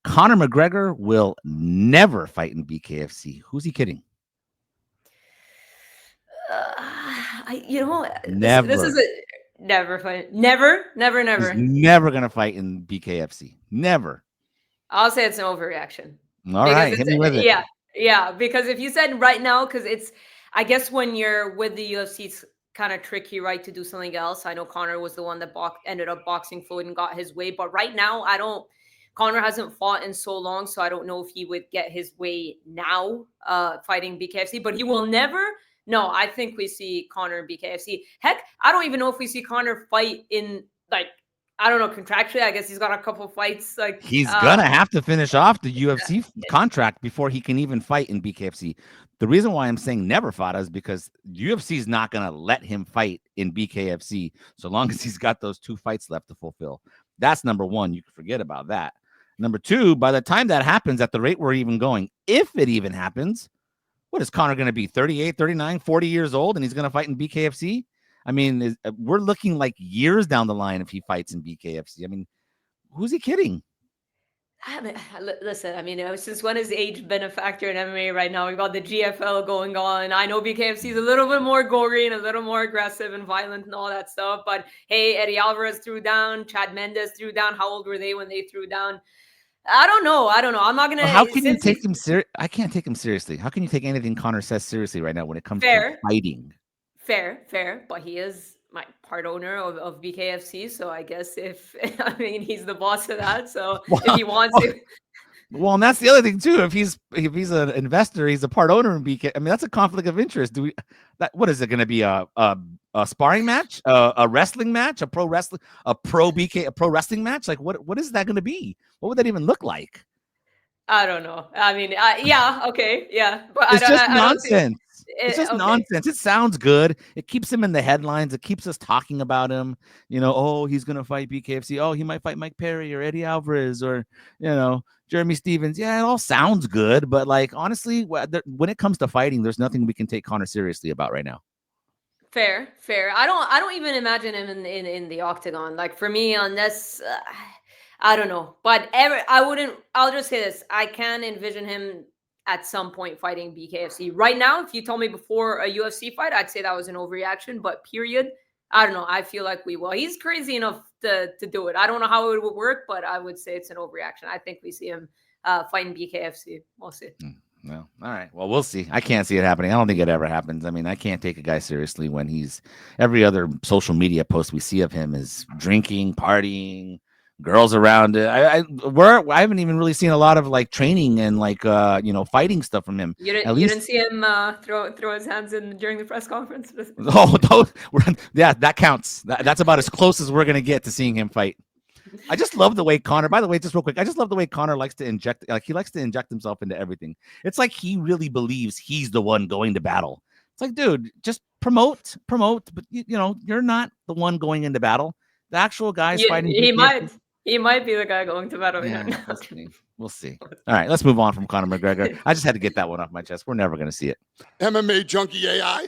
Conor McGregor will never fight in BKFC. Who's he kidding? This is a never fight. Never. He's never going to fight in BKFC. Never. I'll say it's an overreaction. All right, hit me with it. Yeah. Because if you said right now, because it's, I guess when you're with the UFC, it's kind of tricky, right, to do something else. I know Conor was the one that ended up boxing Floyd and got his way, but right now Conor hasn't fought in so long, so I don't know if he would get his way now fighting BKFC, but he will never. No, I think we see Conor in BKFC. Heck, I don't even know if we see Conor fight in, like, I don't know, contractually. I guess he's got a couple fights. Like, he's gonna have to finish off the UFC contract before he can even fight in BKFC. The reason why I'm saying never fought is because UFC is not gonna let him fight in BKFC so long as he's got those 2 fights left to fulfill. That's number one. You can forget about that. Number two, by the time that happens, at the rate we're even going, if it even happens, what is Conor going to be? 38, 39, 40 years old, and he's going to fight in BKFC? I mean, we're looking like years down the line if he fights in BKFC. I mean, who's he kidding? Listen, I mean, since when has age been a factor in MMA right now? We've got the GFL going on. I know BKFC is a little bit more gory and a little more aggressive and violent and all that stuff. But hey, Eddie Alvarez threw down. Chad Mendes threw down. How old were they when they threw down? I don't know. I'm not gonna. How can you take him serious? I can't take him seriously. How can you take anything Conor says seriously right now when it comes to fighting? Fair. But he is my part owner of BKFC, so I guess he's the boss of that. So if he wants to. Well, and that's the other thing too. If he's an investor, he's a part owner in BK. I mean, that's a conflict of interest. What is it going to be? A sparring match, a wrestling match, a pro wrestling match? Like what is that going to be? What would that even look like? I don't know. I mean, okay, yeah, but it's just nonsense. It's just nonsense. It sounds good. It keeps him in the headlines. It keeps us talking about him. Oh, he's going to fight BKFC. Oh, he might fight Mike Perry or Eddie Alvarez or, Jeremy Stevens. Yeah, it all sounds good. But, like, honestly, when it comes to fighting, there's nothing we can take Conor seriously about right now. Fair. I don't even imagine him in the octagon. Like, for me, on this, I don't know. But I'll just say this. I can envision him at some point fighting BKFC. Right now, if you told me before a UFC fight, I'd say that was an overreaction, but period, I don't know. I feel like we will. He's crazy enough to do it. I don't know how it would work, but I would say it's an overreaction. I think we see him fighting BKFC. We'll see. Well, all right. Well, we'll see. I can't see it happening. I don't think it ever happens. I mean, I can't take a guy seriously when every other social media post we see of him is drinking, partying, girls around it. I haven't even really seen a lot of like training and like fighting stuff from him. You didn't see him throw his hands in during the press conference. That counts. That's about as close as we're gonna get to seeing him fight. I just love the way Conor. By the way, just real quick, I just love the way Conor likes to inject. Like he likes to inject himself into everything. It's like he really believes he's the one going to battle. It's like, dude, just promote. But you're not the one going into battle. The actual guy's fighting. He might be the guy going to battle. Yeah, we'll see. All right, let's move on from Conor McGregor. I just had to get that one off my chest. We're never going to see it. MMA Junkie AI.